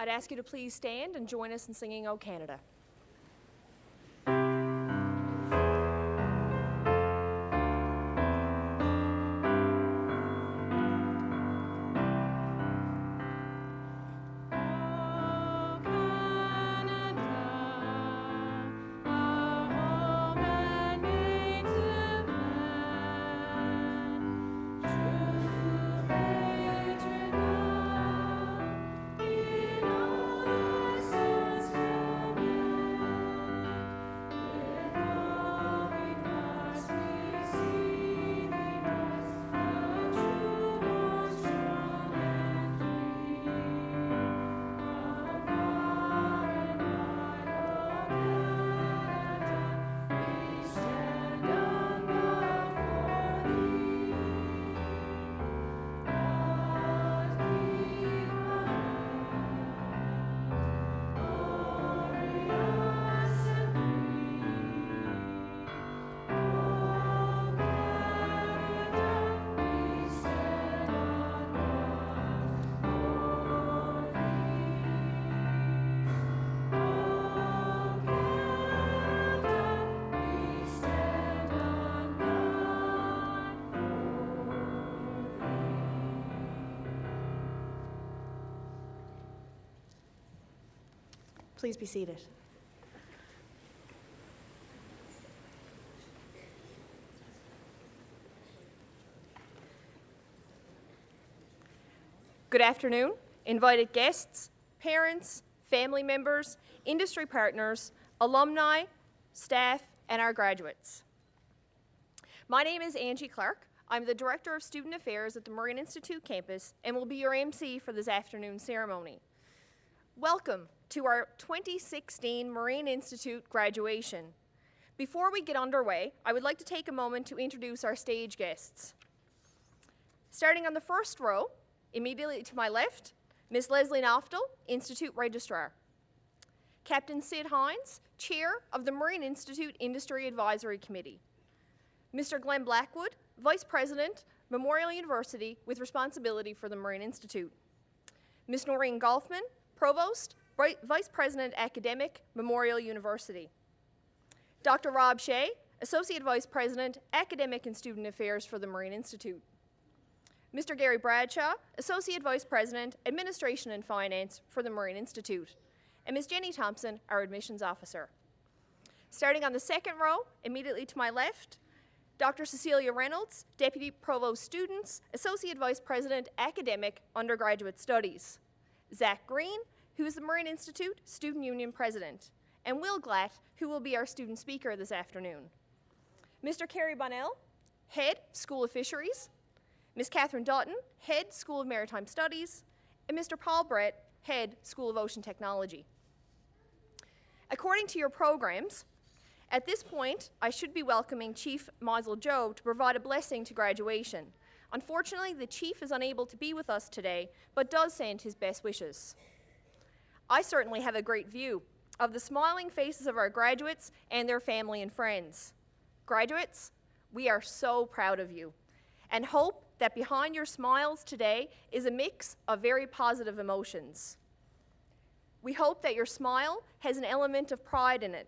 I'd ask you to please stand and join us in singing O Canada. Please be seated. Good afternoon, invited guests, parents, family members, industry partners, alumni, staff, and our graduates. My name is Angie Clark. I'm the Director of Student Affairs at the Marine Institute campus and will be your MC for this afternoon's ceremony. Welcome to our 2016 Marine Institute graduation. Before we get underway, I would like to take a moment to introduce our stage guests. Starting on the first row, immediately to my left, Ms. Leslie Noftel, Institute Registrar. Captain Sid Hines, Chair of the Marine Institute Industry Advisory Committee. Mr. Glenn Blackwood, Vice President, Memorial University with responsibility for the Marine Institute. Ms. Noreen Golfman, Provost, Vice President Academic, Memorial University. Dr. Rob Shea, Associate Vice President, Academic and Student Affairs for the Marine Institute. Mr. Gary Bradshaw, Associate Vice President, Administration and Finance for the Marine Institute. And Ms. Jenny Thompson, our Admissions Officer. Starting on the second row, immediately to my left, Dr. Cecilia Reynolds, Deputy Provost Students, Associate Vice President, Academic, Undergraduate Studies. Zach Green, who is the Marine Institute Student Union President, and Will Glatt, who will be our student speaker this afternoon. Mr. Kerry Bonnell, Head, School of Fisheries, Ms. Catherine Dutton, Head, School of Maritime Studies, and Mr. Paul Brett, Head, School of Ocean Technology. According to your programs, at this point, I should be welcoming Chief Mazel Joe to provide a blessing to graduation. Unfortunately, the Chief is unable to be with us today, but does send his best wishes. I certainly have a great view of the smiling faces of our graduates and their family and friends. Graduates, we are so proud of you and hope that behind your smiles today is a mix of very positive emotions. We hope that your smile has an element of pride in it,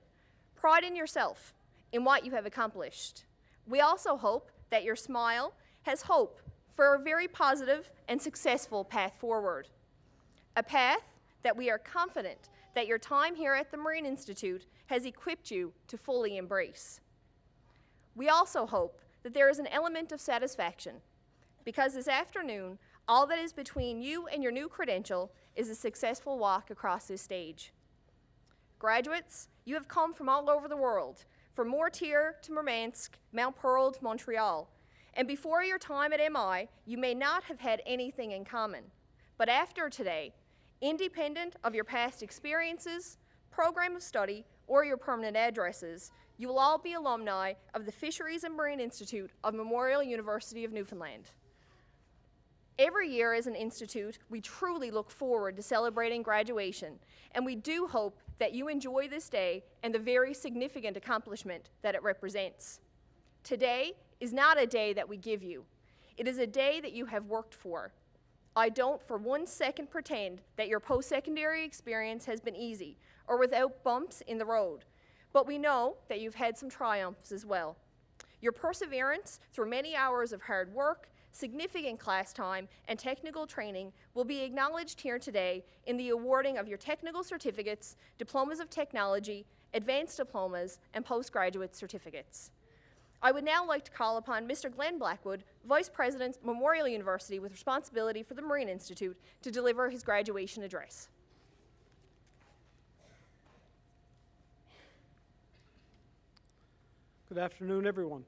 pride in yourself, in what you have accomplished. We also hope that your smile has hope for a very positive and successful path forward. A path that we are confident that your time here at the Marine Institute has equipped you to fully embrace. We also hope that there is an element of satisfaction because this afternoon, all that is between you and your new credential is a successful walk across this stage. Graduates, you have come from all over the world, from Mortier to Murmansk, Mount Pearl to Montreal. And before your time at MI, you may not have had anything in common. But after today, independent of your past experiences, program of study, or your permanent addresses, you will all be alumni of the Fisheries and Marine Institute of Memorial University of Newfoundland. Every year as an institute, we truly look forward to celebrating graduation, and we do hope that you enjoy this day and the very significant accomplishment that it represents. Today is not a day that we give you. It is a day that you have worked for. I don't for 1 second pretend that your post-secondary experience has been easy or without bumps in the road, but we know that you've had some triumphs as well. Your perseverance through many hours of hard work, significant class time, and technical training will be acknowledged here today in the awarding of your technical certificates, diplomas of technology, advanced diplomas, and postgraduate certificates. I would now like to call upon Mr. Glenn Blackwood, Vice President, Memorial University with responsibility for the Marine Institute, to deliver his graduation address. Good afternoon, everyone.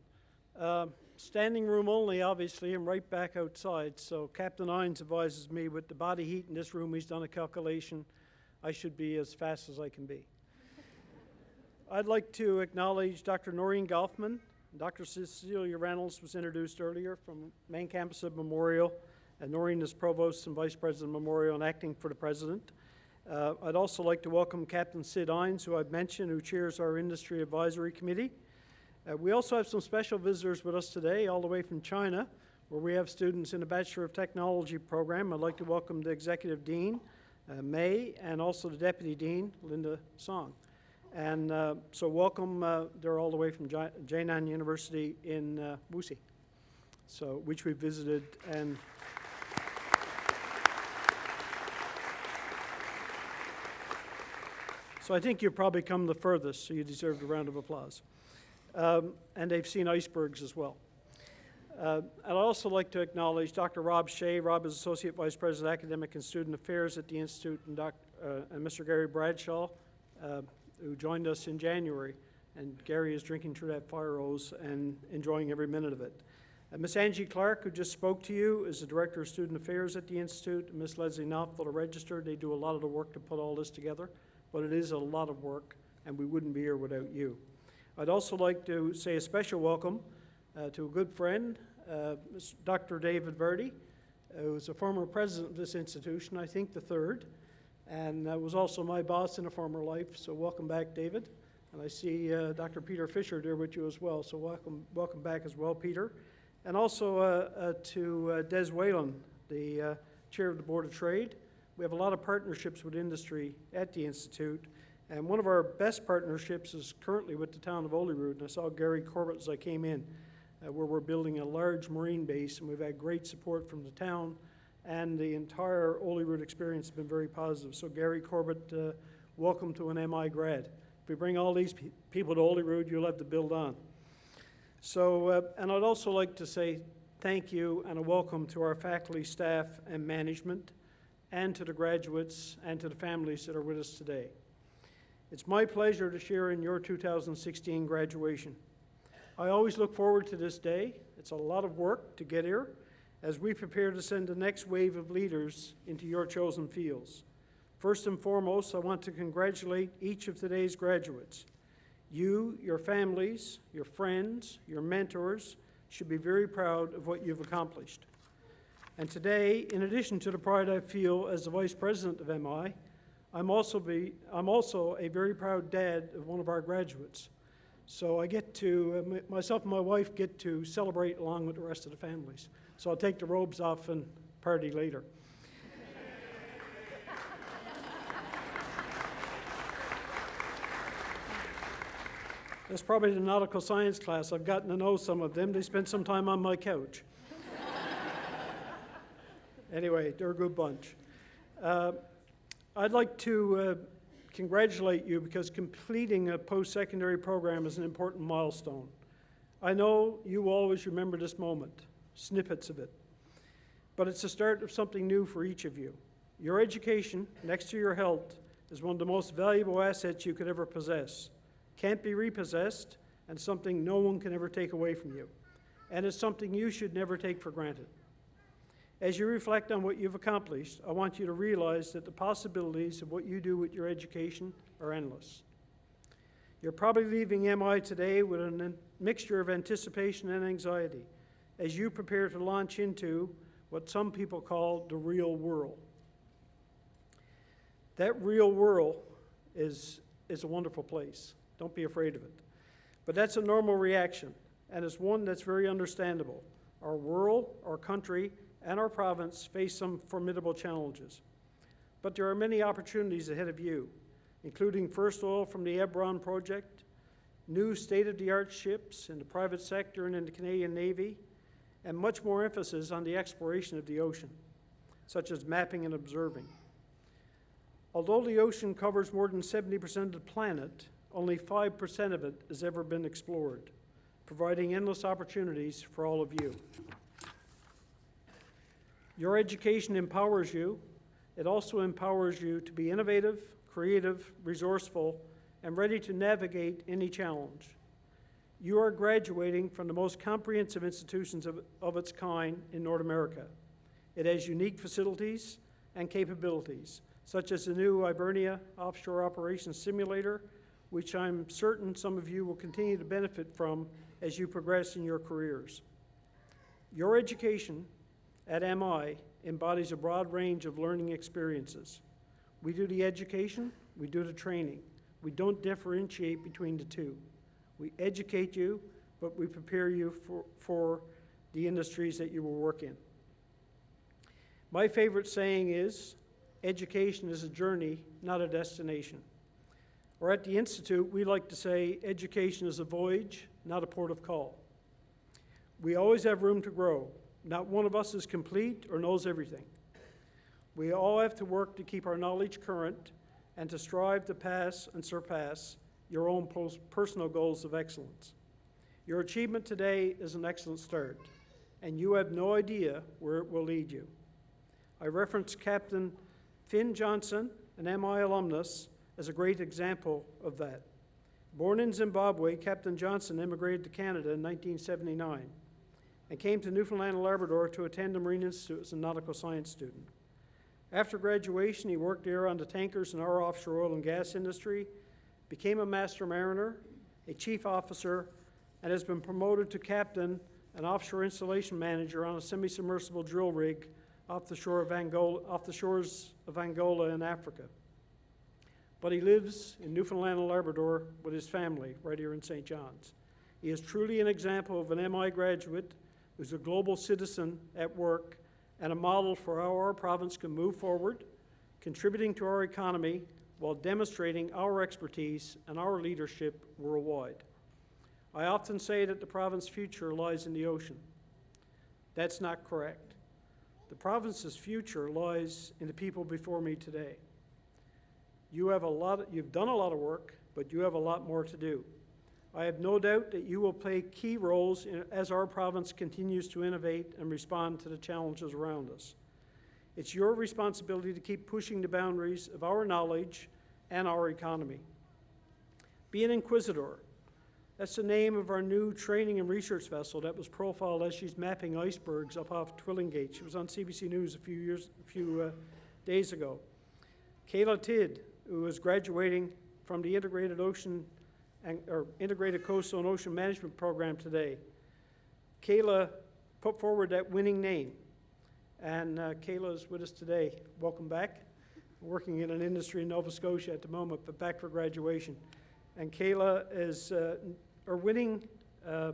Standing room only, obviously. I'm right back outside, so Captain Ines advises me with the body heat in this room, he's done a calculation. I should be as fast as I can be. I'd like to acknowledge Dr. Noreen Golfman. Dr. Cecilia Reynolds was introduced earlier from main campus of Memorial, and Noreen is Provost and Vice President of Memorial and acting for the President. I'd also like to welcome Captain Sid Ines, who I've mentioned, who chairs our Industry Advisory Committee. We also have some special visitors with us today, all the way from China, where we have students in the Bachelor of Technology program. I'd like to welcome the Executive Dean, May, and also the Deputy Dean, Linda Song. And so welcome, they're all the way from Jinan University in Wuxi, so which we visited. And so I think you've probably come the furthest, so you deserve a round of applause. And they've seen icebergs as well. I'd also like to acknowledge Dr. Rob Shea. Rob is Associate Vice President, Academic and Student Affairs at the Institute, and Mr. Gary Bradshaw, who joined us in January. And Gary is drinking through that fire hose and enjoying every minute of it. Miss Angie Clark, who just spoke to you, is the Director of Student Affairs at the Institute. And Miss Leslie Knopfel, the Register. They do a lot of the work to put all this together, but it is a lot of work, and we wouldn't be here without you. I'd also like to say a special welcome to a good friend, Dr. David Verdi, who's a former president of this institution, I think the third, and was also my boss in a former life, so welcome back, David. And I see Dr. Peter Fisher there with you as well, so welcome back as well, Peter. And also to Des Whalen, the chair of the Board of Trade. We have a lot of partnerships with industry at the Institute, and one of our best partnerships is currently with the town of Olyrood, and I saw Gary Corbett as I came in, where we're building a large marine base, and we've had great support from the town, and the entire Olyrood experience has been very positive. So Gary Corbett, welcome to an MI grad. If we bring all these people to Olyrood, you'll have to build on. So, and I'd also like to say thank you and a welcome to our faculty, staff, and management, and to the graduates and to the families that are with us today. It's my pleasure to share in your 2016 graduation. I always look forward to this day. It's a lot of work to get here as we prepare to send the next wave of leaders into your chosen fields. First and foremost, I want to congratulate each of today's graduates. You, your families, your friends, your mentors should be very proud of what you've accomplished. And today, in addition to the pride I feel as the Vice President of MI, I'm also a very proud dad of one of our graduates. So I get to, myself and my wife get to celebrate along with the rest of the families. So I'll take the robes off and party later. That's probably the nautical science class. I've gotten to know some of them. They spent some time on my couch. Anyway, they're a good bunch. I'd like to congratulate you because completing a post-secondary program is an important milestone. I know you will always remember this moment, snippets of it, but it's the start of something new for each of you. Your education, next to your health, is one of the most valuable assets you could ever possess. Can't be repossessed, and something no one can ever take away from you. And it's something you should never take for granted. As you reflect on what you've accomplished, I want you to realize that the possibilities of what you do with your education are endless. You're probably leaving MI today with a mixture of anticipation and anxiety as you prepare to launch into what some people call the real world. That real world is a wonderful place. Don't be afraid of it. But that's a normal reaction, and it's one that's very understandable. Our world, our country, and our province face some formidable challenges. But there are many opportunities ahead of you, including first oil from the Hebron project, new state-of-the-art ships in the private sector and in the Canadian Navy, and much more emphasis on the exploration of the ocean, such as mapping and observing. Although the ocean covers more than 70% of the planet, only 5% of it has ever been explored, providing endless opportunities for all of you. Your education empowers you. It also empowers you to be innovative, creative, resourceful, and ready to navigate any challenge. You are graduating from the most comprehensive institutions of its kind in North America. It has unique facilities and capabilities, such as the new Hibernia Offshore Operations Simulator, which I'm certain some of you will continue to benefit from as you progress in your careers. Your education at MI embodies a broad range of learning experiences. We do the education, we do the training. We don't differentiate between the two. We educate you, but we prepare you for the industries that you will work in. My favorite saying is, education is a journey, not a destination. Or at the Institute, we like to say, education is a voyage, not a port of call. We always have room to grow. Not one of us is complete or knows everything. We all have to work to keep our knowledge current and to strive to pass and surpass your own personal goals of excellence. Your achievement today is an excellent start, and you have no idea where it will lead you. I reference Captain Finn Johnson, an MI alumnus, as a great example of that. Born in Zimbabwe, Captain Johnson immigrated to Canada in 1979 and came to Newfoundland and Labrador to attend the Marine Institute as a nautical science student. After graduation, he worked there on the tankers in our offshore oil and gas industry, became a master mariner, a chief officer, and has been promoted to captain and offshore installation manager on a semi-submersible drill rig off the shores of Angola in Africa. But he lives in Newfoundland and Labrador with his family right here in St. John's. He is truly an example of an MI graduate who's a global citizen at work and a model for how our province can move forward, contributing to our economy while demonstrating our expertise and our leadership worldwide. I often say that the province's future lies in the ocean. That's not correct. The province's future lies in the people before me today. You've done a lot of work, but you have a lot more to do. I have no doubt that you will play key roles as our province continues to innovate and respond to the challenges around us. It's your responsibility to keep pushing the boundaries of our knowledge and our economy. Be an inquisitor. That's the name of our new training and research vessel that was profiled as she's mapping icebergs up off Twillingate. She was on CBC News a few days ago. Kayla Tidd, who is graduating from the Integrated Coastal and Ocean Management Program today. Kayla put forward that winning name, and Kayla is with us today. Welcome back. Working in an industry in Nova Scotia at the moment, but back for graduation. And Kayla is, her winning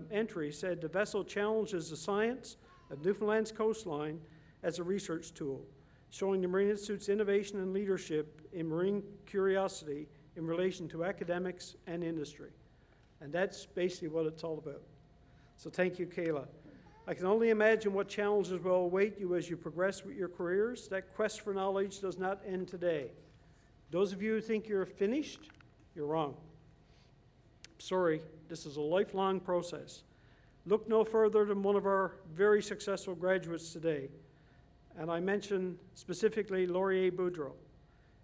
entry said, the vessel challenges the science of Newfoundland's coastline as a research tool, showing the Marine Institute's innovation and leadership in marine curiosity in relation to academics and industry. And that's basically what it's all about. So thank you, Kayla. I can only imagine what challenges will await you as you progress with your careers. That quest for knowledge does not end today. Those of you who think you're finished, you're wrong. Sorry, this is a lifelong process. Look no further than one of our very successful graduates today. And I mention specifically Laurier Boudreau,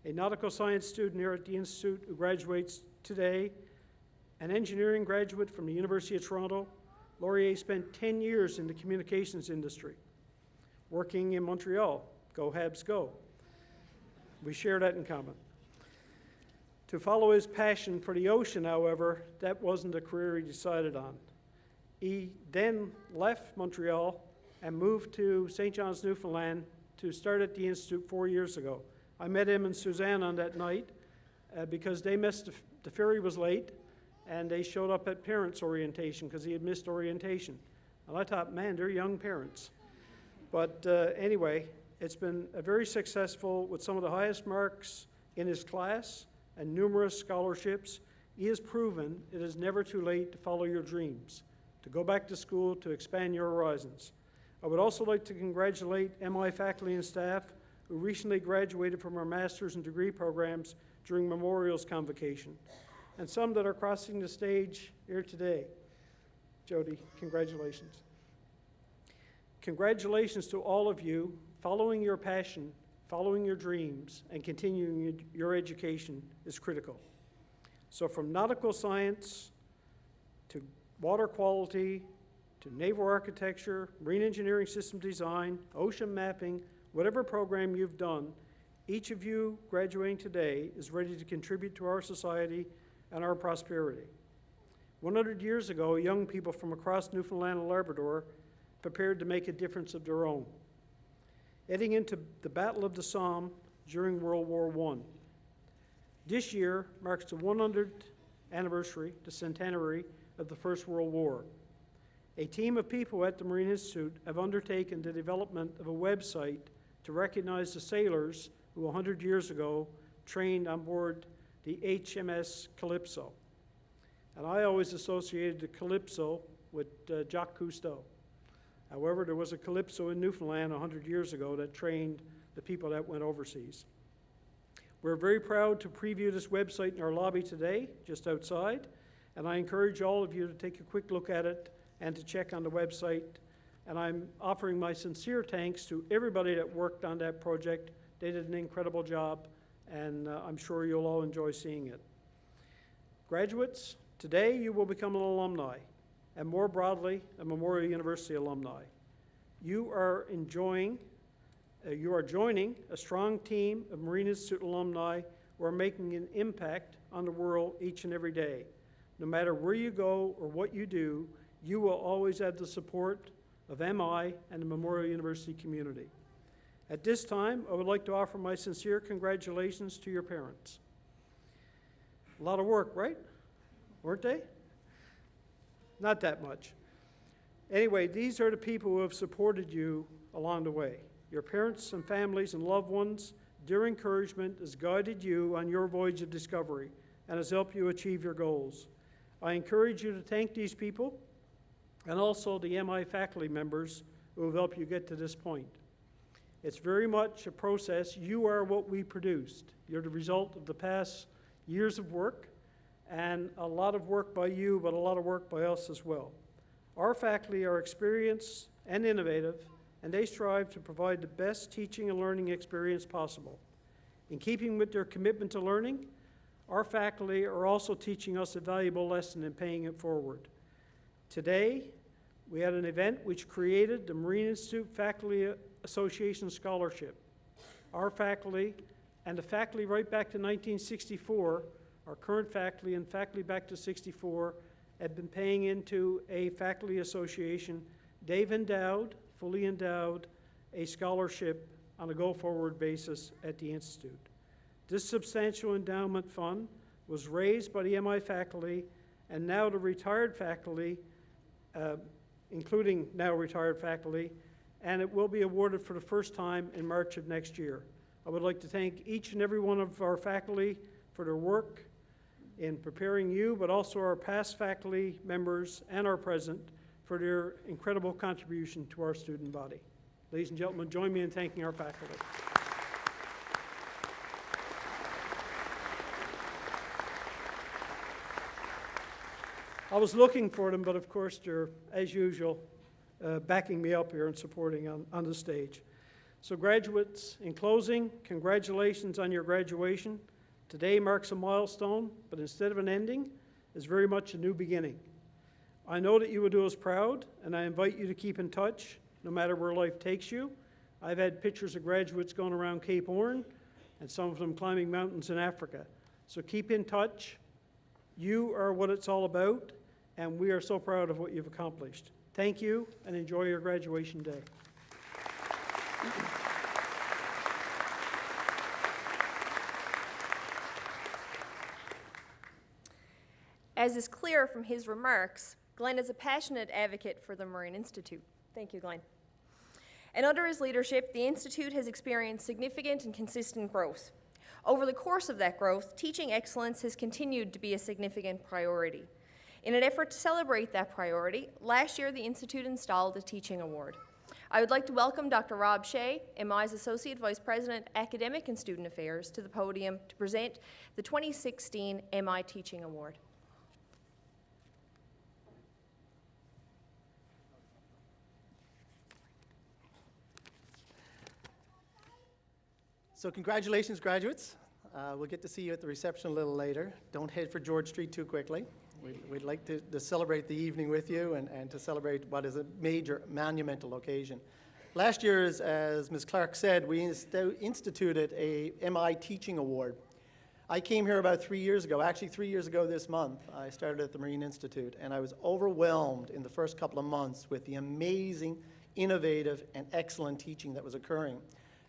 a nautical science student here at the Institute who graduates today, an engineering graduate from the University of Toronto. Laurier spent 10 years in the communications industry, working in Montreal. Go Habs, go. We share that in common. To follow his passion for the ocean, however, that wasn't a career he decided on. He then left Montreal and moved to St. John's, Newfoundland to start at the Institute 4 years ago. I met him and Suzanne on that night because they missed, the ferry was late, and they showed up at parents' orientation because he had missed orientation. And I thought, man, they're young parents. But anyway, it's been very successful with some of the highest marks in his class and numerous scholarships. He has proven it is never too late to follow your dreams, to go back to school, to expand your horizons. I would also like to congratulate MI faculty and staff who recently graduated from our master's and degree programs during Memorial's convocation, and some that are crossing the stage here today. Jody, congratulations. Congratulations to all of you. Following your passion, following your dreams, and continuing your education is critical. So from nautical science to water quality, to naval architecture, marine engineering system design, ocean mapping, whatever program you've done, each of you graduating today is ready to contribute to our society and our prosperity. 100 years ago, young people from across Newfoundland and Labrador prepared to make a difference of their own, heading into the Battle of the Somme during World War I. This year marks the 100th anniversary, the centenary of the First World War. A team of people at the Marine Institute have undertaken the development of a website to recognize the sailors who 100 years ago trained on board the HMS Calypso. And I always associated the Calypso with Jacques Cousteau. However, there was a Calypso in Newfoundland 100 years ago that trained the people that went overseas. We're very proud to preview this website in our lobby today, just outside, and I encourage all of you to take a quick look at it and to check on the website. And I'm offering my sincere thanks to everybody that worked on that project. They did an incredible job, and I'm sure you'll all enjoy seeing it. Graduates, today you will become an alumni, and more broadly, a Memorial University alumni. You are joining a strong team of Marine Institute alumni who are making an impact on the world each and every day. No matter where you go or what you do, you will always have the support of MI and the Memorial University community. At this time, I would like to offer my sincere congratulations to your parents. A lot of work, right? Weren't they? Not that much. Anyway, these are the people who have supported you along the way. Your parents and families and loved ones, their encouragement has guided you on your voyage of discovery and has helped you achieve your goals. I encourage you to thank these people and also the MI faculty members who have helped you get to this point. It's very much a process. You are what we produced. You're the result of the past years of work, and a lot of work by you, but a lot of work by us as well. Our faculty are experienced and innovative, and they strive to provide the best teaching and learning experience possible. In keeping with their commitment to learning, our faculty are also teaching us a valuable lesson in paying it forward. Today, we had an event which created the Marine Institute Faculty Association Scholarship. Our faculty, and the faculty right back to 1964, our current faculty and faculty back to 64, had been paying into a faculty association. They've endowed, fully endowed, a scholarship on a go-forward basis at the Institute. This substantial endowment fund was raised by the MI faculty, and now the retired faculty, including now retired faculty, and it will be awarded for the first time in March of next year. I would like to thank each and every one of our faculty for their work in preparing you, but also our past faculty members and our present for their incredible contribution to our student body. Ladies and gentlemen, join me in thanking our faculty. I was looking for them, but of course they're, as usual, backing me up here and supporting on the stage. So graduates, in closing, congratulations on your graduation. Today marks a milestone, but instead of an ending, is very much a new beginning. I know that you will do us proud, and I invite you to keep in touch, no matter where life takes you. I've had pictures of graduates going around Cape Horn, and some of them climbing mountains in Africa. So keep in touch. You are what it's all about, and we are so proud of what you've accomplished. Thank you, and enjoy your graduation day. As is clear from his remarks, Glenn is a passionate advocate for the Marine Institute. Thank you, Glenn. And under his leadership, the Institute has experienced significant and consistent growth. Over the course of that growth, teaching excellence has continued to be a significant priority. In an effort to celebrate that priority, last year the Institute installed a Teaching Award. I would like to welcome Dr. Rob Shea, MI's Associate Vice President, Academic and Student Affairs, to the podium to present the 2016 MI Teaching Award. So congratulations, graduates. We'll get to see you at the reception a little later. Don't head for George Street too quickly. We'd like to celebrate the evening with you and to celebrate what is a major monumental occasion. Last year, as Ms. Clark said, we instituted a MI Teaching Award. I came here about 3 years ago, actually 3 years ago this month. I started at the Marine Institute, and I was overwhelmed in the first couple of months with the amazing, innovative, and excellent teaching that was occurring.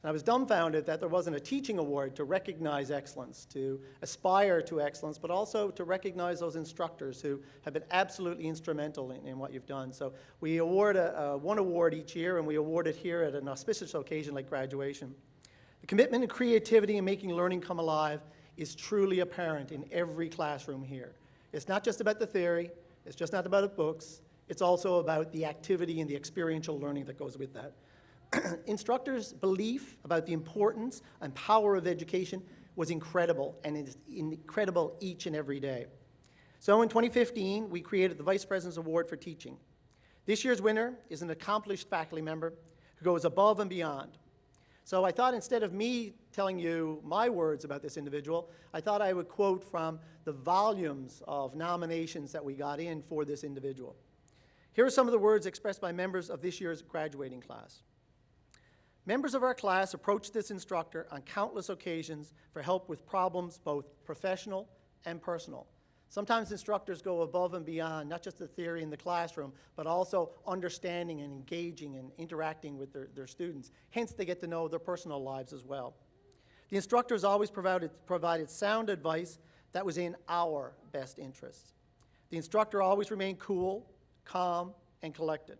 And I was dumbfounded that there wasn't a teaching award to recognize excellence, to aspire to excellence, but also to recognize those instructors who have been absolutely instrumental in what you've done. So we award one award each year, and we award it here at an auspicious occasion like graduation. The commitment and creativity in making learning come alive is truly apparent in every classroom here. It's not just about the theory, it's just not about the books, it's also about the activity and the experiential learning that goes with that. Instructors' belief about the importance and power of education was incredible, and it is incredible each and every day. So in 2015, we created the Vice President's Award for Teaching. This year's winner is an accomplished faculty member who goes above and beyond. So I thought instead of me telling you my words about this individual, I thought I would quote from the volumes of nominations that we got in for this individual. Here are some of the words expressed by members of this year's graduating class. Members of our class approached this instructor on countless occasions for help with problems both professional and personal. Sometimes instructors go above and beyond, not just the theory in the classroom, but also understanding and engaging and interacting with their students. Hence, they get to know their personal lives as well. The instructors always provided sound advice that was in our best interests. The instructor always remained cool, calm, and collected,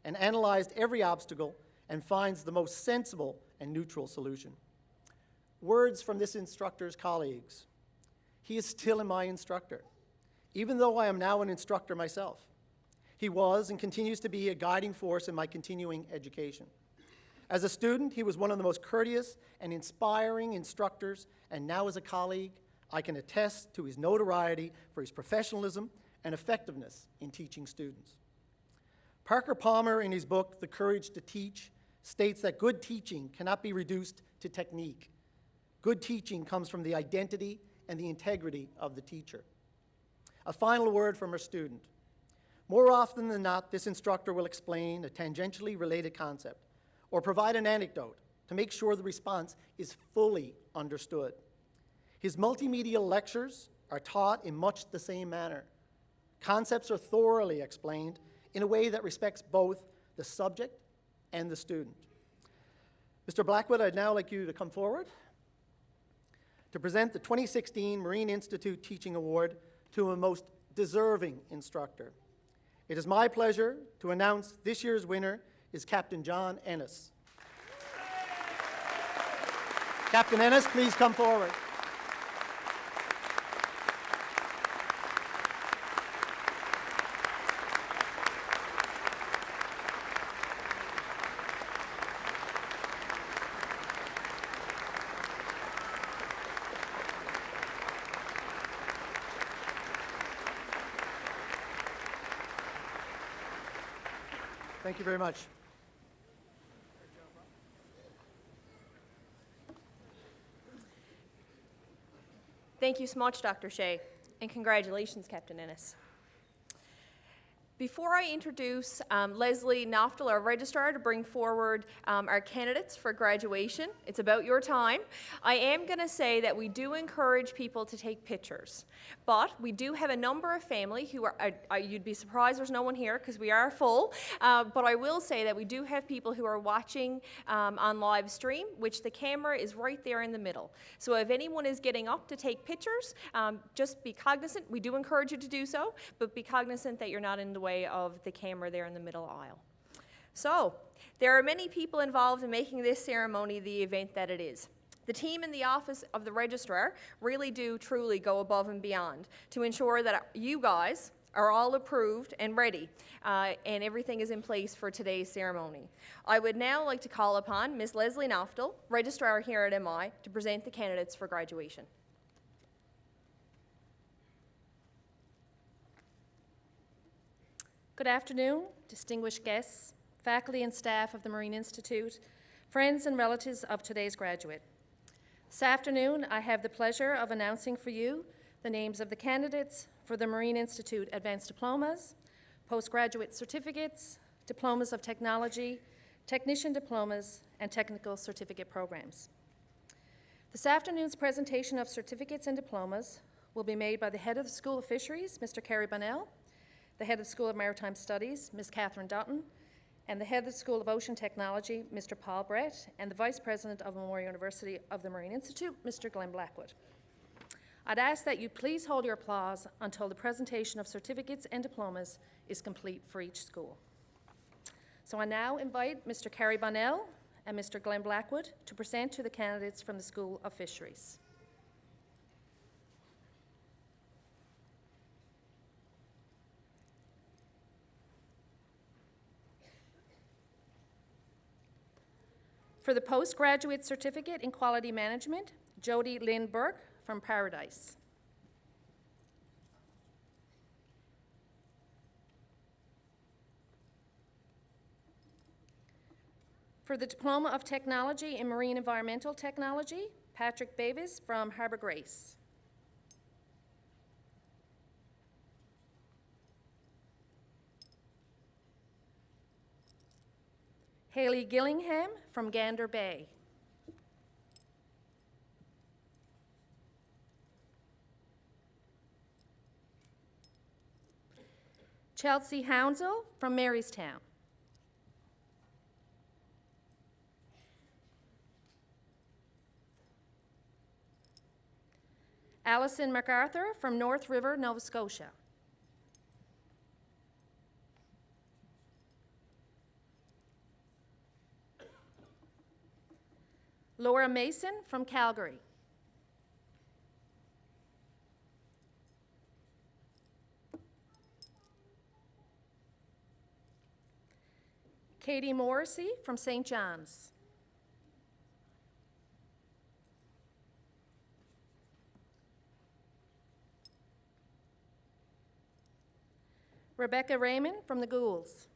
and analyzed every obstacle and finds the most sensible and neutral solution. Words from this instructor's colleagues. He is still my instructor, even though I am now an instructor myself. He was and continues to be a guiding force in my continuing education. As a student, he was one of the most courteous and inspiring instructors, and now as a colleague, I can attest to his notoriety for his professionalism and effectiveness in teaching students. Parker Palmer, in his book, The Courage to Teach, states that good teaching cannot be reduced to technique. Good teaching comes from the identity and the integrity of the teacher. A final word from our student. More often than not, this instructor will explain a tangentially related concept or provide an anecdote to make sure the response is fully understood. His multimedia lectures are taught in much the same manner. Concepts are thoroughly explained in a way that respects both the subject and the student. Mr. Blackwood, I'd now like you to come forward to present the 2016 Marine Institute Teaching Award to a most deserving instructor. It is my pleasure to announce this year's winner is Captain John Ennis. Captain Ennis, please come forward. Thank you very much. Thank you so much, Dr. Shea, and congratulations, Captain Ennis. Before I introduce Leslie Noftel, our registrar, to bring forward our candidates for graduation, it's about your time, I am going to say that we do encourage people to take pictures. But we do have a number of family who are, you'd be surprised there's no one here because we are full, but I will say that we do have people who are watching on live stream, which the camera is right there in the middle. So if anyone is getting up to take pictures, just be cognizant. We do encourage you to do so, but be cognizant that you're not in the way of the camera there in the middle aisle. So, there are many people involved in making this ceremony the event that it is. The team in the office of the registrar really do truly go above and beyond to ensure that you guys are all approved and ready, and everything is in place for today's ceremony. I would now like to call upon Ms. Leslie Noftel, registrar here at MI, to present the candidates for graduation. Good afternoon, distinguished guests, faculty and staff of the Marine Institute, friends and relatives of today's graduate. This afternoon, I have the pleasure of announcing for you the names of the candidates for the Marine Institute Advanced Diplomas, Postgraduate Certificates, Diplomas of Technology, Technician Diplomas, and Technical Certificate Programs. This afternoon's presentation of certificates and diplomas will be made by the head of the School of Fisheries, Mr. Kerry Bonnell, the head of the School of Maritime Studies, Ms. Catherine Dutton, and the head of the School of Ocean Technology, Mr. Paul Brett, and the Vice President of Memorial University of the Marine Institute, Mr. Glenn Blackwood. I'd ask that you please hold your applause until the presentation of certificates and diplomas is complete for each school. So I now invite Mr. Kerry Bonnell and Mr. Glenn Blackwood to present to the candidates from the School of Fisheries. For the postgraduate certificate in quality management, Jody Lynn Burke from Paradise. For the Diploma of Technology in Marine Environmental Technology, Patrick Bavis from Harbour Grace. Haley Gillingham from Gander Bay. Chelsea Hounsell from Marystown. Alison MacArthur from North River, Nova Scotia. Laura Mason from Calgary. Katie Morrissey from St. John's. Rebecca Raymond from the Goulds.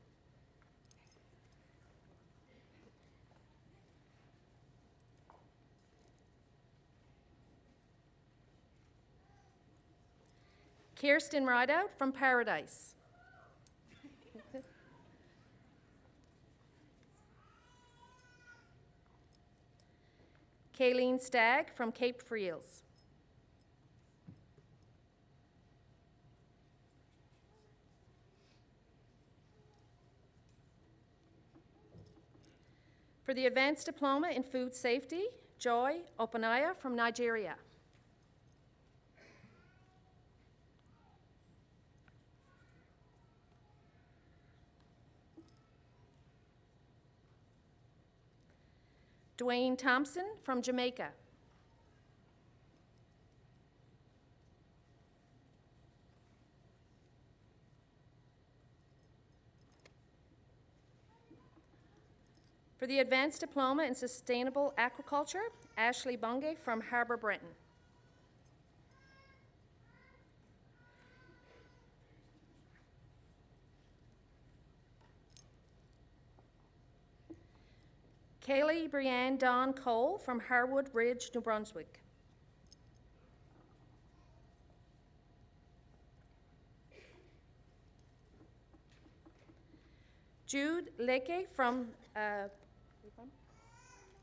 Kirsten Rideout from Paradise. Kayleen Stagg from Cape Friels. For the Advanced Diploma in Food Safety, Joy Opanaya from Nigeria. Dwayne Thompson from Jamaica. For the Advanced Diploma in Sustainable Aquaculture, Ashley Bungay from Harbour Breton. Kaylee Brianne Dawn Cole from Harwood Ridge, New Brunswick. Jude Leke from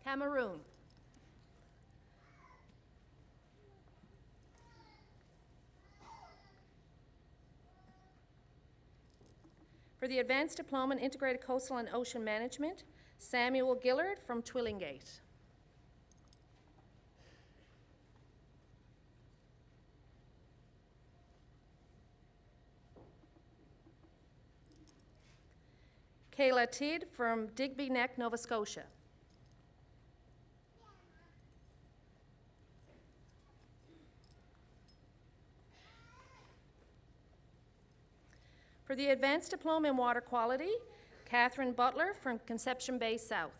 Cameroon. For the Advanced Diploma in Integrated Coastal and Ocean Management, Samuel Gillard from Twillingate. Kayla Tidd from Digby Neck, Nova Scotia. For the Advanced Diploma in Water Quality, Catherine Butler from Conception Bay South.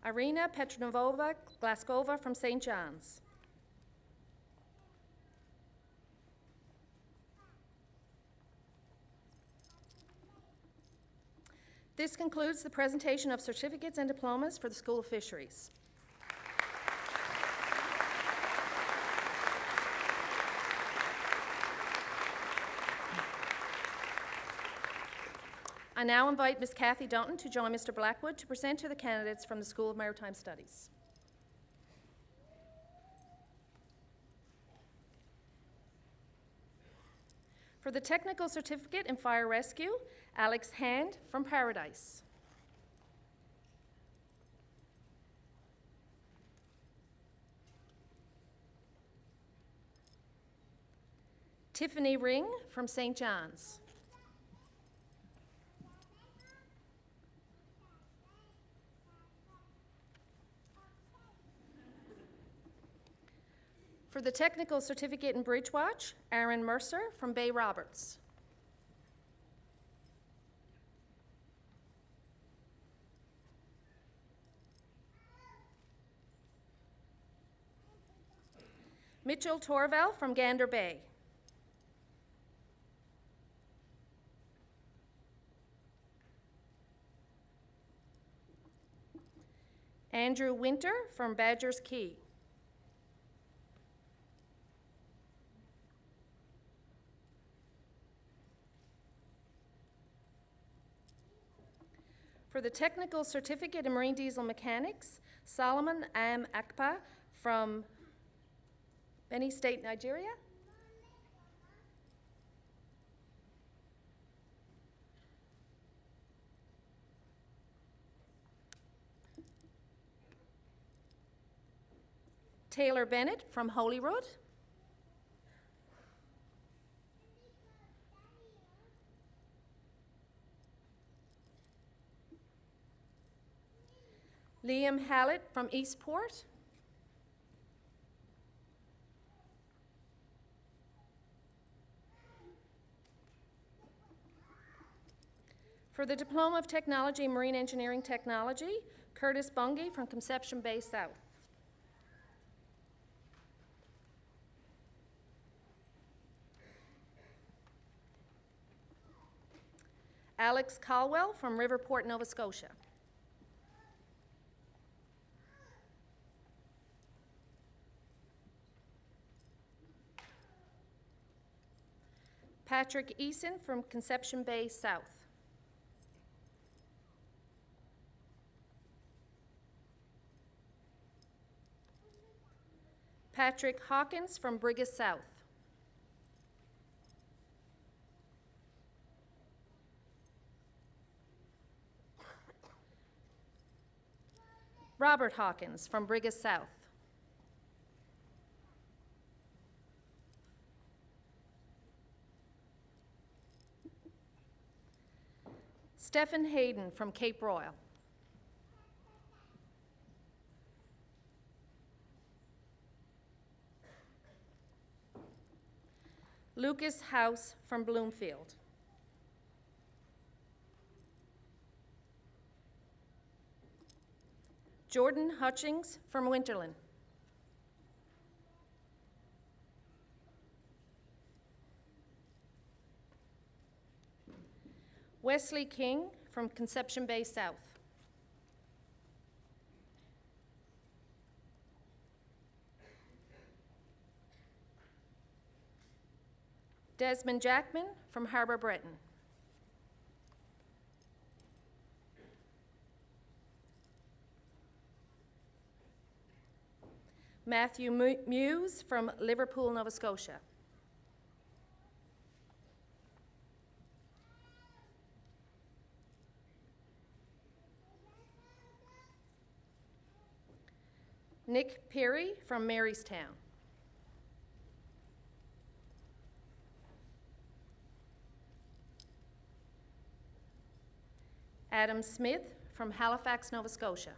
Irina Petrovova Glaskova from St. John's. This concludes the presentation of certificates and diplomas for the School of Fisheries. I now invite Ms. Kathy Dunton to join Mr. Blackwood to present to the candidates from the School of Maritime Studies. For the Technical Certificate in Fire Rescue, Alex Hand from Paradise. Tiffany Ring from St. John's. For the Technical Certificate in Bridge Watch, Aaron Mercer from Bay Roberts. Mitchell Torval from Gander Bay. Andrew Winter from Badger's Key. For the Technical Certificate in Marine Diesel Mechanics, Solomon Am Akpa from Benin State, Nigeria. Taylor Bennett from Holyrood. Liam Hallett from Eastport. For the Diploma of Technology in Marine Engineering Technology, Curtis Bungie from Conception Bay South. Alex Caldwell from Riverport, Nova Scotia. Patrick Eason from Conception Bay South. Patrick Hawkins from Brigus South. Robert Hawkins from Brigus South. Stephen Hayden from Cape Royal. Lucas House from Bloomfield. Jordan Hutchings from Winterland. Wesley King from Conception Bay South. Desmond Jackman from Harbour Breton. Matthew Muse from Liverpool, Nova Scotia. Nick Peary from Marystown. Adam Smith from Halifax, Nova Scotia.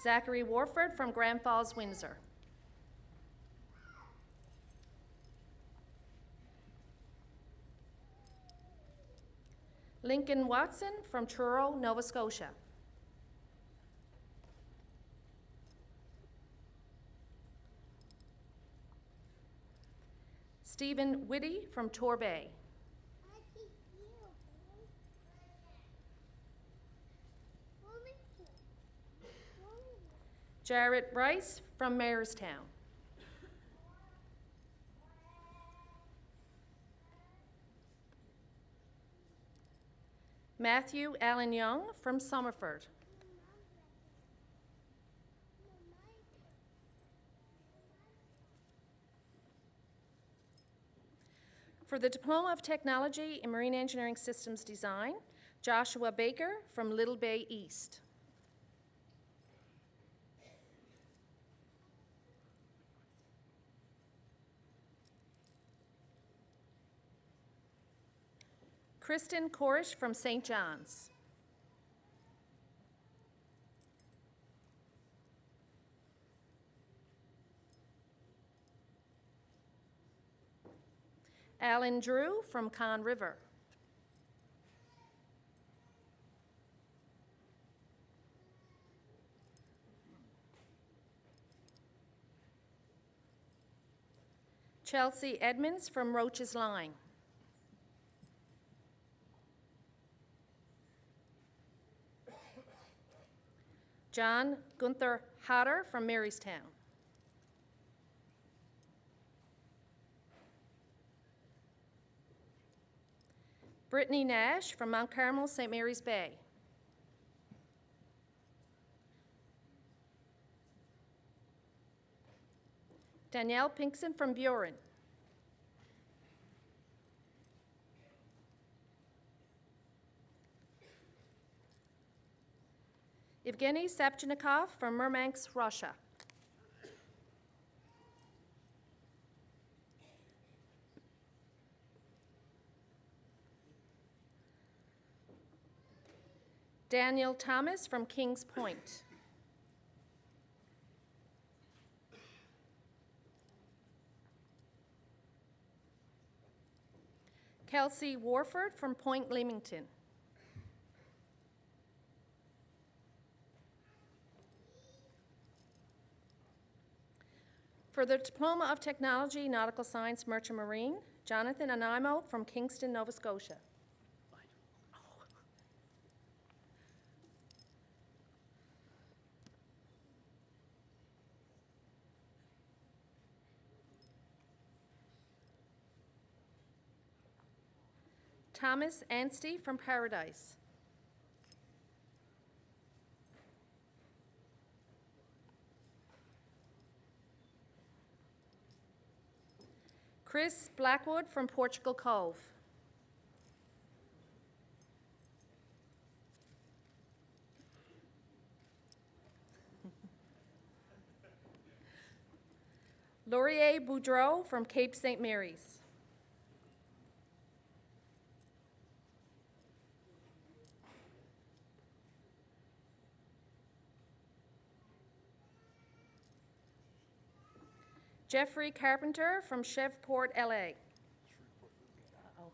Zachary Warford from Grand Falls, Windsor. Lincoln Watson from Truro, Nova Scotia. Stephen Whitty from Torbay. Jarrett Bryce from Mayorstown. Matthew Allen Young from Somerford. For the Diploma of Technology in Marine Engineering Systems Design, Joshua Baker from Little Bay East. Kristen Korish from St. John's. Alan Drew from Conn River. Chelsea Edmonds from Roach's Line. John Gunther Hatter from Marystown. Brittany Nash from Mount Carmel, St. Mary's Bay. Danielle Pinkson from Buren. Evgeny Sapchenikov from Murmansk, Russia. Daniel Thomas from Kings Point. Kelsey Warford from Point Leamington. For the Diploma of Technology, Nautical Science, Merchant Marine, Jonathan Anaimo from Kingston, Nova Scotia. Thomas Anstey from Paradise. Chris Blackwood from Portugal Cove. Laurier Boudreau from Cape St. Mary's. Jeffrey Carpenter from Shreveport, LA. Uh-oh.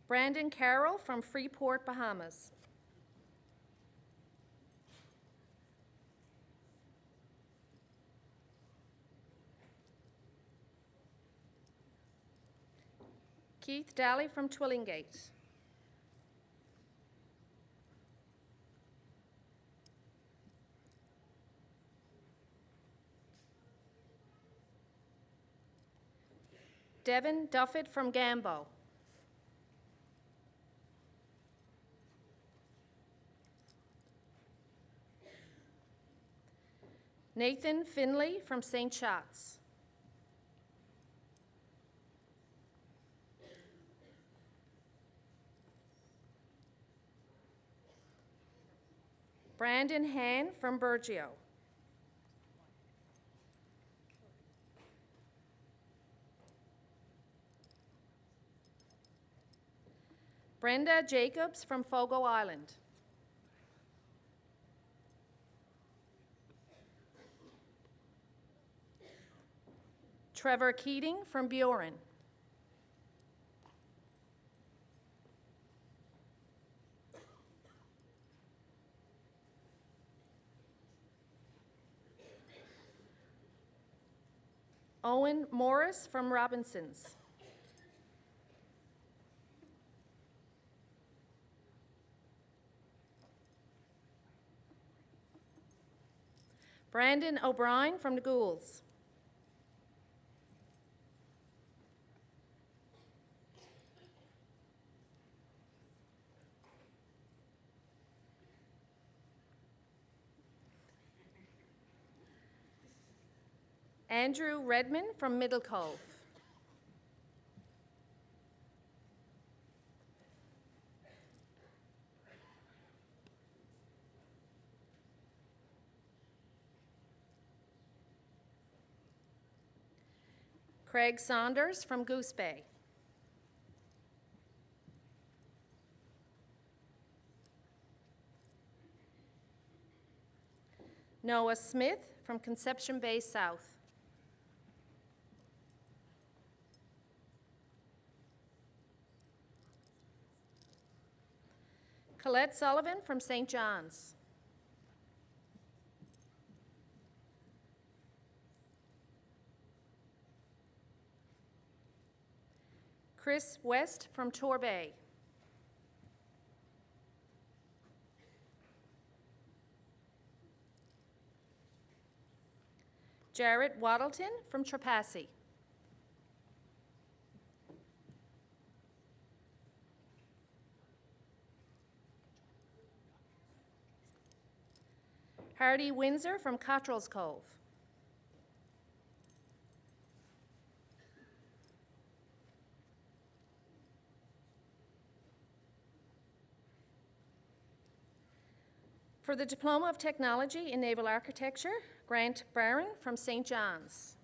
Brandon Carroll from Freeport, Bahamas. Keith Daly from Twillingate. Devin Duffett from Gambo. Nathan Finley from St. Shots. Brandon Han from Burgeo. Brenda Jacobs from Fogo Island. Trevor Keating from Buren. Owen Morris from Robinsons. Brandon O'Brien from the Goulds. Andrew Redman from Middle Cove. Craig Saunders from Goose Bay. Noah Smith from Conception Bay South. Colette Sullivan from St. John's. Chris West from Torbay. Jarrett Waddleton from Trepassey. Hardy Windsor from Cottrell's Cove. For the Diploma of Technology in Naval Architecture, Grant Barron from St. John's.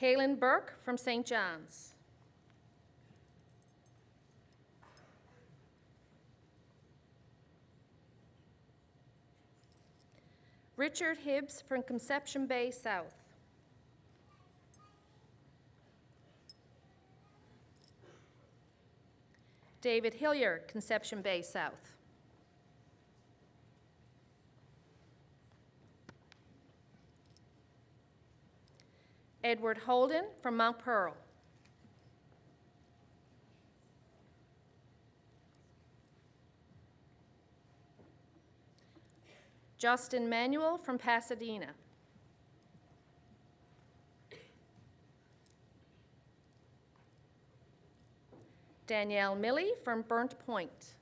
Kaylin Burke from St. John's. Richard Hibbs from Conception Bay South. David Hilliard, Conception Bay South. Edward Holden from Mount Pearl. Justin Manuel from Pasadena. Danielle Milley from Burnt Point.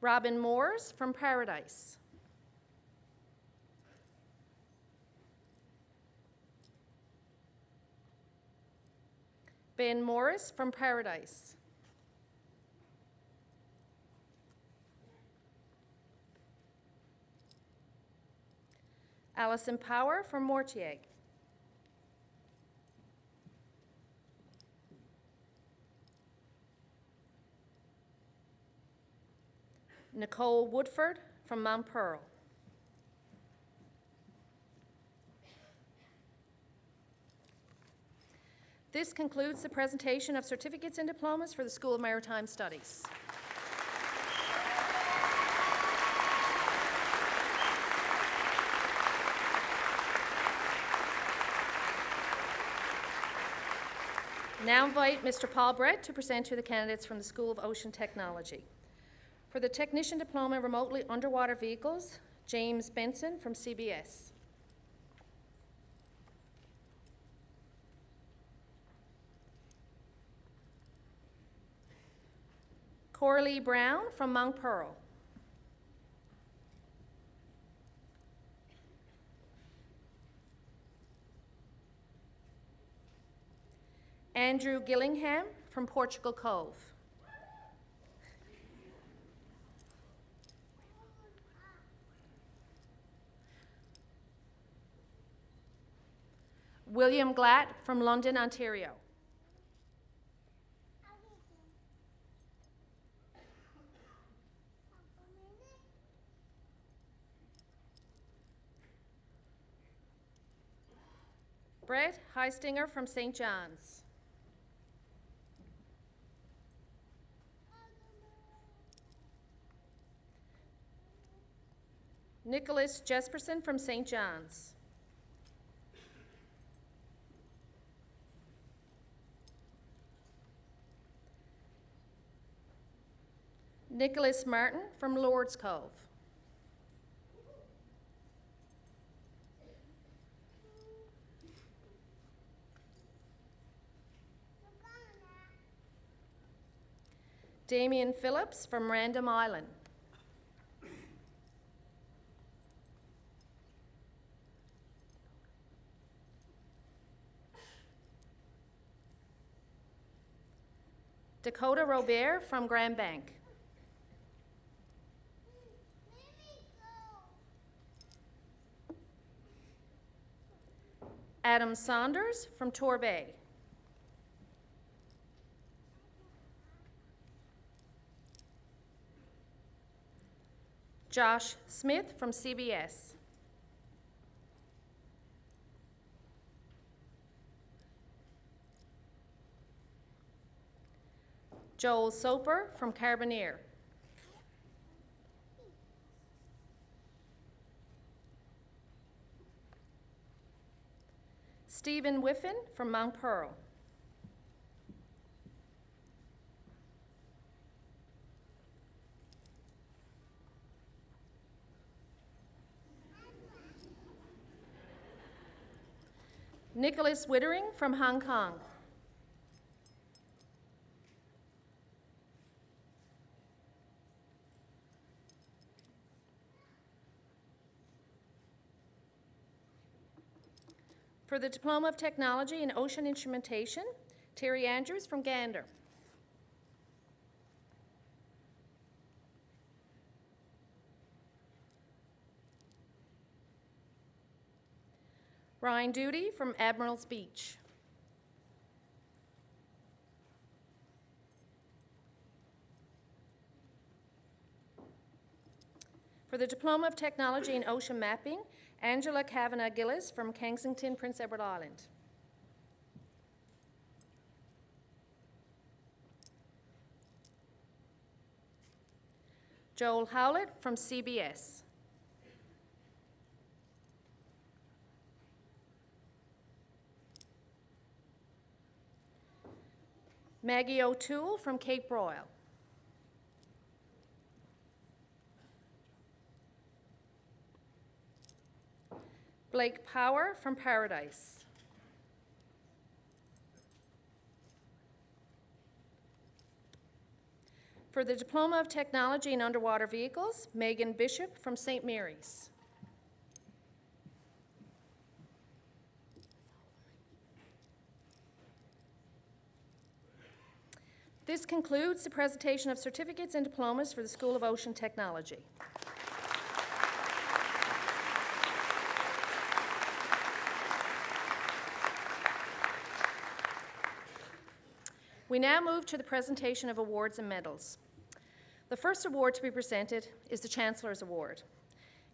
Robin Moores from Paradise. Ben Morris from Paradise. Allison Power from Mortier. Nicole Woodford from Mount Pearl. This concludes the presentation of certificates and diplomas for the School of Maritime Studies. Now invite Mr. Paul Brett to present to the candidates from the School of Ocean Technology. For the Technician Diploma in Remotely Underwater Vehicles, James Benson from CBS. Coralie Brown from Mount Pearl. Andrew Gillingham from Portugal Cove. William Glatt from London, Ontario. Brett Heistinger from St. John's. Nicholas Jesperson from St. John's. Nicholas Martin from Lord's Cove. Damien Phillips from Random Island. Dakota Robert from Grand Bank. Adam Saunders from Torbay. Josh Smith from CBS. Joel Soper from Carbonear. Stephen Whiffen from Mount Pearl. Nicholas Wittering from Hong Kong. For the Diploma of Technology in Ocean Instrumentation, Terry Andrews from Gander. Ryan Duty from Admiral's Beach. For the Diploma of Technology in Ocean Mapping, Angela Kavanagh Gillis from Kensington, Prince Edward Island. Joel Howlett from CBS. Maggie O'Toole from Cape Broyle. Blake Power from Paradise. For the Diploma of Technology in Underwater Vehicles, Megan Bishop from St. Mary's. This concludes the presentation of certificates and diplomas for the School of Ocean Technology. We now move to the presentation of awards and medals. The first award to be presented is the Chancellor's Award.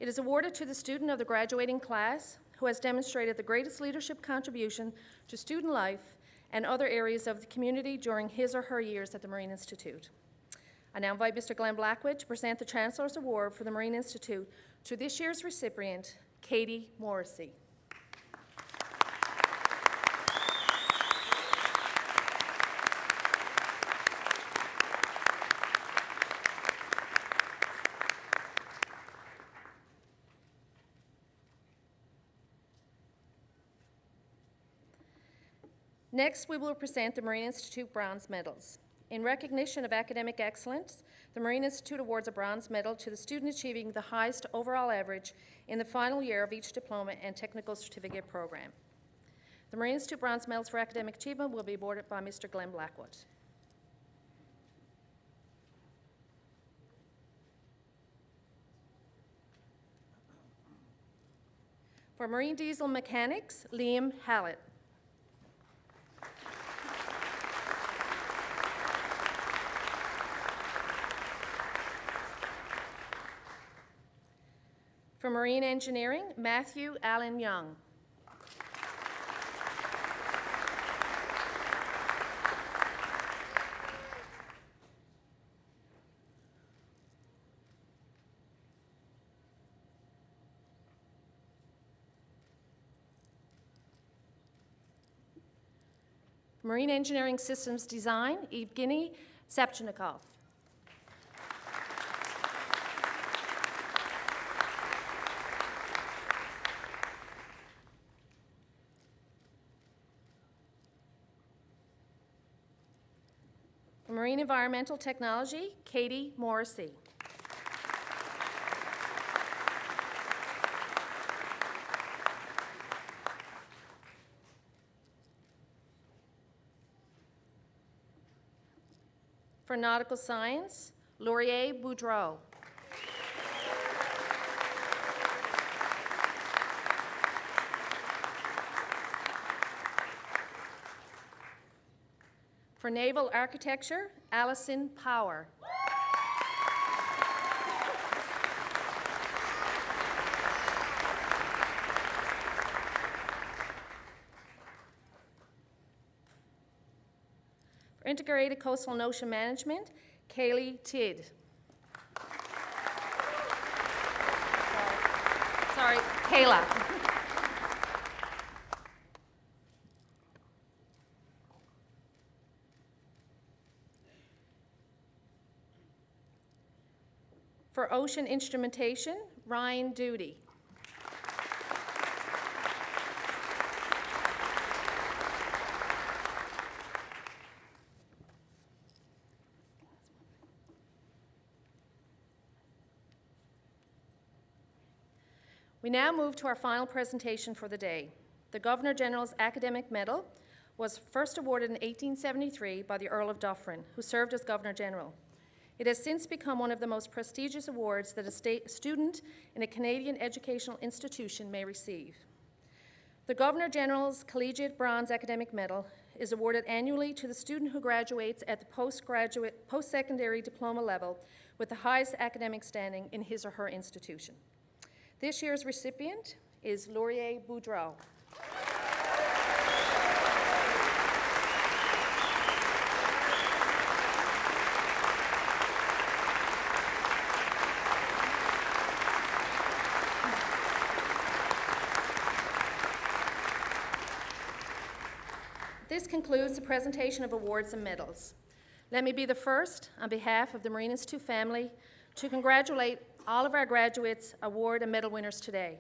It is awarded to the student of the graduating class who has demonstrated the greatest leadership contribution to student life and other areas of the community during his or her years at the Marine Institute. I now invite Mr. Glenn Blackwood to present the Chancellor's Award for the Marine Institute to this year's recipient, Katie Morrissey. Next, we will present the Marine Institute Bronze Medals. In recognition of academic excellence, the Marine Institute awards a bronze medal to the student achieving the highest overall average in the final year of each diploma and technical certificate program. The Marine Institute Bronze Medals for academic achievement will be awarded by Mr. Glenn Blackwood. For Marine Diesel Mechanics, Liam Hallett. For Marine Engineering, Matthew Allen Young. Marine Engineering Systems Design, Evgeny Sepchenikov. For Marine Environmental Technology, Katie Morrissey. For Nautical Science, Laurier Boudreau. For Naval Architecture, Allison Power. For Integrated Coastal and Ocean Management, Kaylee Tidd. Sorry, Kayla. For Ocean Instrumentation, Ryan Duty. We now move to our final presentation for the day. The Governor-General's Academic Medal was first awarded in 1873 by the Earl of Dufferin, who served as Governor-General. It has since become one of the most prestigious awards that a student in a Canadian educational institution may receive. The Governor-General's Collegiate Bronze Academic Medal is awarded annually to the student who graduates at the post-secondary diploma level with the highest academic standing in his or her institution. This year's recipient is Laurier Boudreau. This concludes the presentation of awards and medals. Let me be the first, on behalf of the Marine Institute family, to congratulate all of our graduates, award, and medal winners today.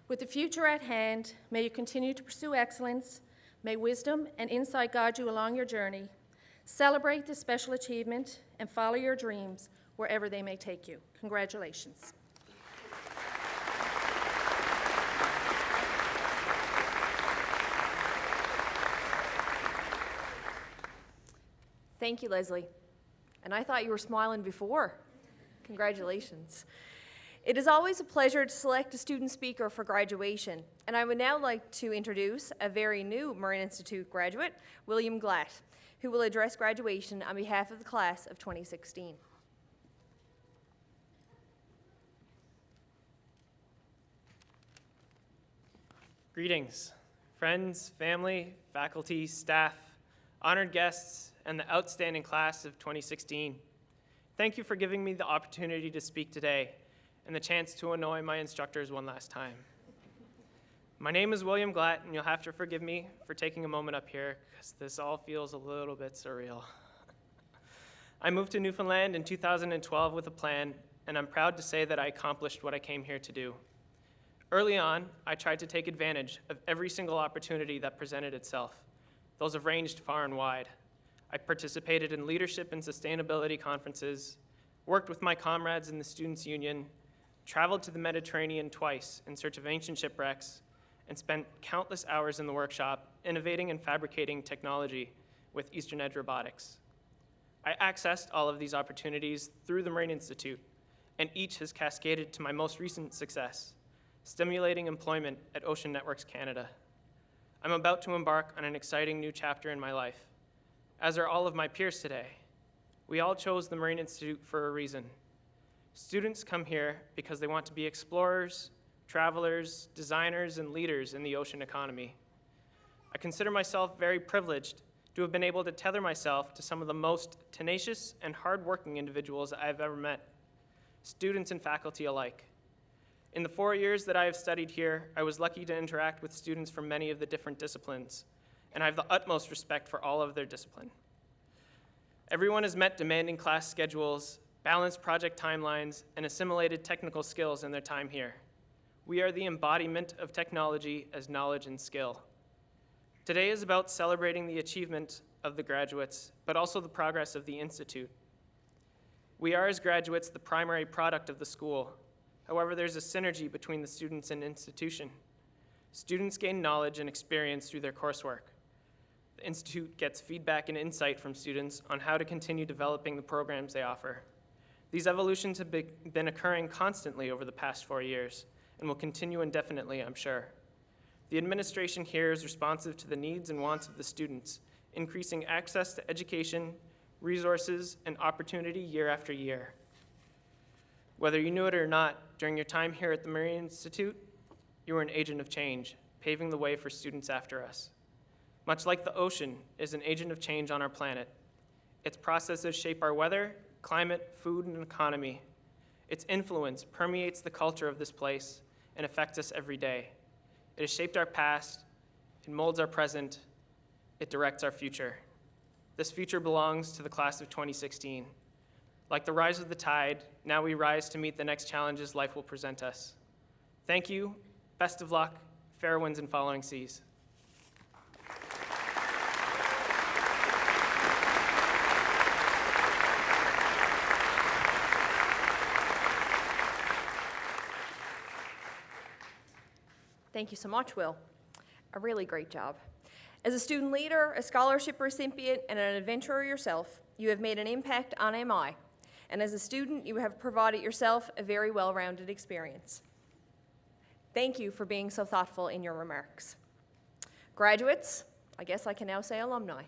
With the future at hand, may you continue to pursue excellence, may wisdom and insight guide you along your journey, celebrate this special achievement, and follow your dreams wherever they may take you. Congratulations. Thank you, Leslie. And I thought you were smiling before. Congratulations. It is always a pleasure to select a student speaker for graduation, and I would now like to introduce a very new Marine Institute graduate, William Glatt, who will address graduation on behalf of the class of 2016. Greetings, friends, family, faculty, staff, honored guests, and the outstanding class of 2016. Thank you for giving me the opportunity to speak today and the chance to annoy my instructors one last time. My name is William Glatt, and you'll have to forgive me for taking a moment up here because this all feels a little bit surreal. I moved to Newfoundland in 2012 with a plan, and I'm proud to say that I accomplished what I came here to do. Early on, I tried to take advantage of every single opportunity that presented itself. Those have ranged far and wide. I participated in leadership and sustainability conferences, worked with my comrades in the Students' Union, traveled to the Mediterranean twice in search of ancient shipwrecks, and spent countless hours in the workshop innovating and fabricating technology with Eastern Edge Robotics. I accessed all of these opportunities through the Marine Institute, and each has cascaded to my most recent success, stimulating employment at Ocean Networks Canada. I'm about to embark on an exciting new chapter in my life, as are all of my peers today. We all chose the Marine Institute for a reason. Students come here because they want to be explorers, travelers, designers, and leaders in the ocean economy. I consider myself very privileged to have been able to tether myself to some of the most tenacious and hardworking individuals I've ever met, students and faculty alike. In the 4 years that I have studied here, I was lucky to interact with students from many of the different disciplines, and I have the utmost respect for all of their discipline. Everyone has met demanding class schedules, balanced project timelines, and assimilated technical skills in their time here. We are the embodiment of technology as knowledge and skill. Today is about celebrating the achievement of the graduates, but also the progress of the Institute. We are, as graduates, the primary product of the school. However, there's a synergy between the students and institution. Students gain knowledge and experience through their coursework. The Institute gets feedback and insight from students on how to continue developing the programs they offer. These evolutions have been occurring constantly over the past 4 years and will continue indefinitely, I'm sure. The administration here is responsive to the needs and wants of the students, increasing access to education, resources, and opportunity year after year. Whether you knew it or not, during your time here at the Marine Institute, you were an agent of change, paving the way for students after us. Much like the ocean is an agent of change on our planet, its processes shape our weather, climate, food, and economy. Its influence permeates the culture of this place and affects us every day. It has shaped our past, it molds our present, it directs our future. This future belongs to the class of 2016. Like the rise of the tide, now we rise to meet the next challenges life will present us. Thank you, best of luck, fair winds and following seas. Thank you so much, Will. A really great job. As a student leader, a scholarship recipient, and an adventurer yourself, you have made an impact on MI. And as a student, you have provided yourself a very well-rounded experience. Thank you for being so thoughtful in your remarks. Graduates, I guess I can now say alumni.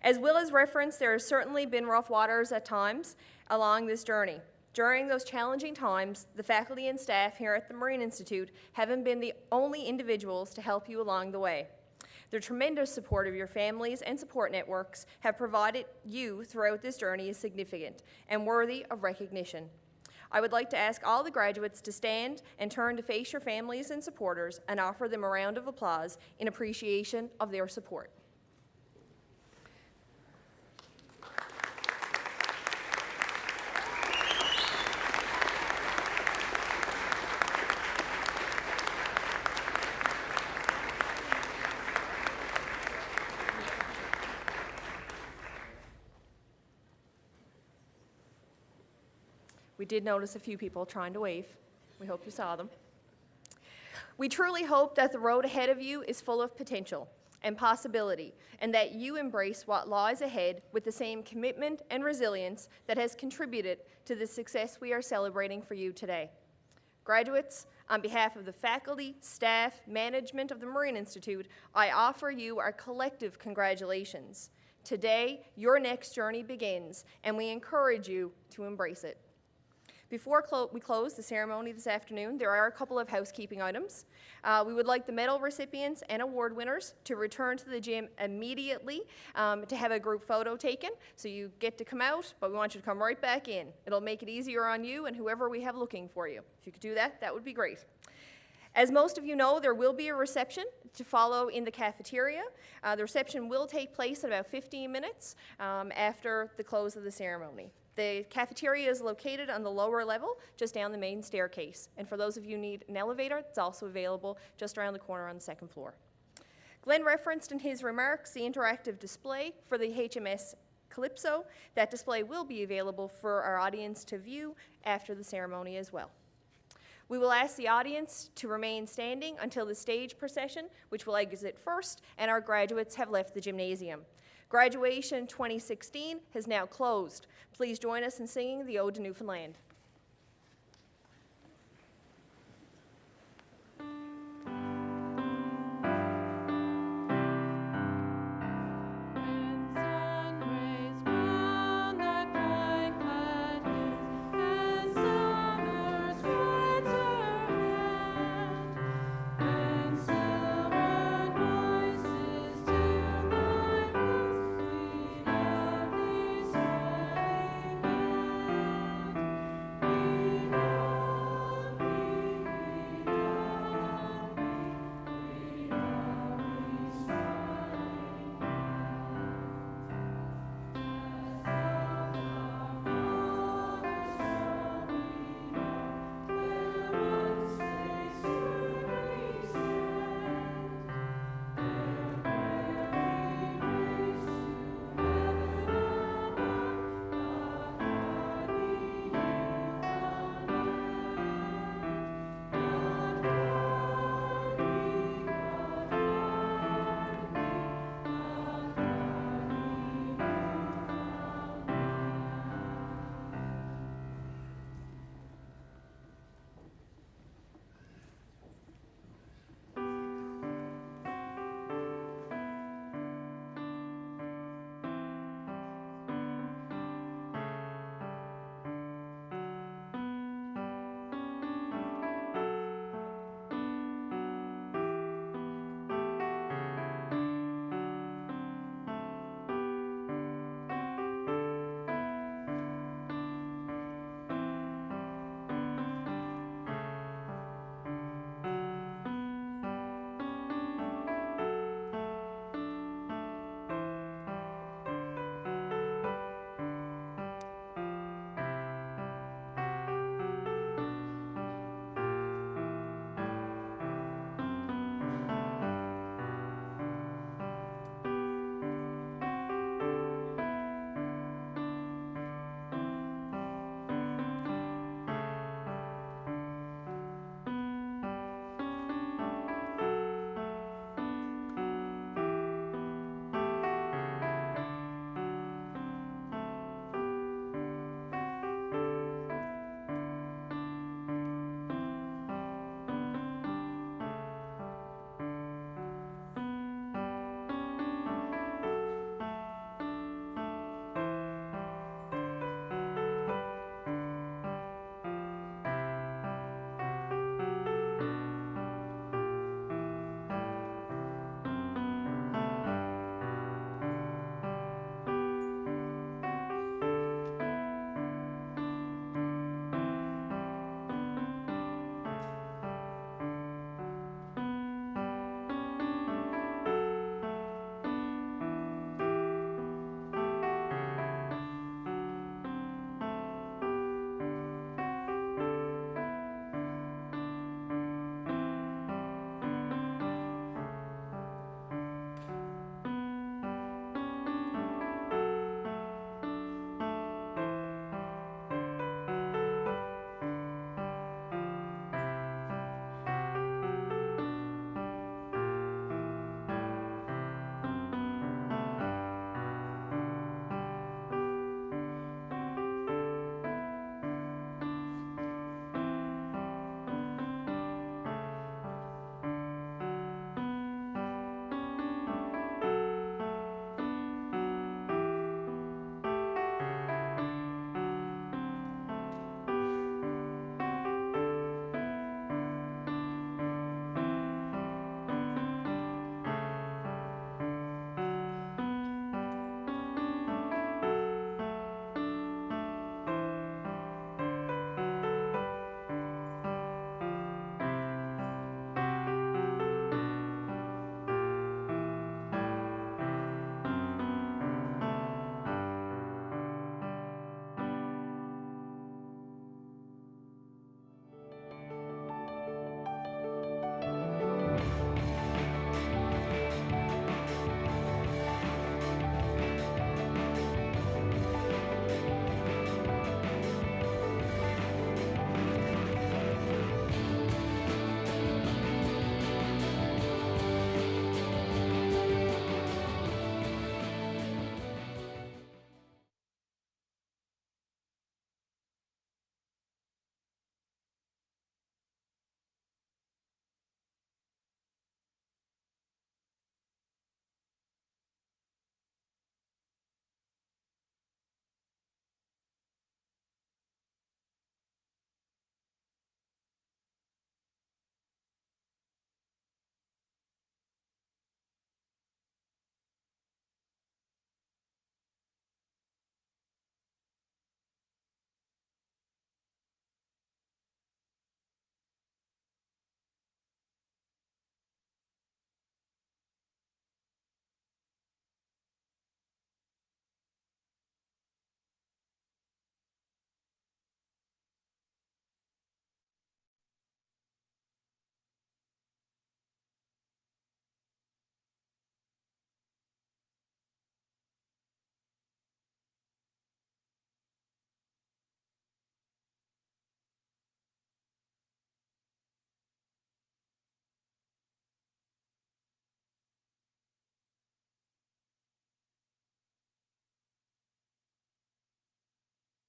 As Will has referenced, there has certainly been rough waters at times along this journey. During those challenging times, the faculty and staff here at the Marine Institute haven't been the only individuals to help you along the way. The tremendous support of your families and support networks have provided you throughout this journey is significant and worthy of recognition. I would like to ask all the graduates to stand and turn to face your families and supporters and offer them a round of applause in appreciation of their support. We did notice a few people trying to wave. We hope you saw them. We truly hope that the road ahead of you is full of potential and possibility, and that you embrace what lies ahead with the same commitment and resilience that has contributed to the success we are celebrating for you today. Graduates, on behalf of the faculty, staff, management of the Marine Institute, I offer you our collective congratulations. Today, your next journey begins, and we encourage you to embrace it. Before we close the ceremony this afternoon, there are a couple of housekeeping items. We would like the medal recipients and award winners to return to the gym immediately to have a group photo taken. So you get to come out, but we want you to come right back in. It'll make it easier on you and whoever we have looking for you. If you could do that, that would be great. As most of you know, there will be a reception to follow in the cafeteria. The reception will take place in about 15 minutes after the close of the ceremony. The cafeteria is located on the lower level, just down the main staircase. And for those of you who need an elevator, it's also available just around the corner on the second floor. Glenn referenced in his remarks the interactive display for the HMS Calypso. That display will be available for our audience to view after the ceremony as well. We will ask the audience to remain standing until the stage procession, which will exit first, and our graduates have left the gymnasium. Graduation 2016 has now closed. Please join us in singing the Ode to Newfoundland.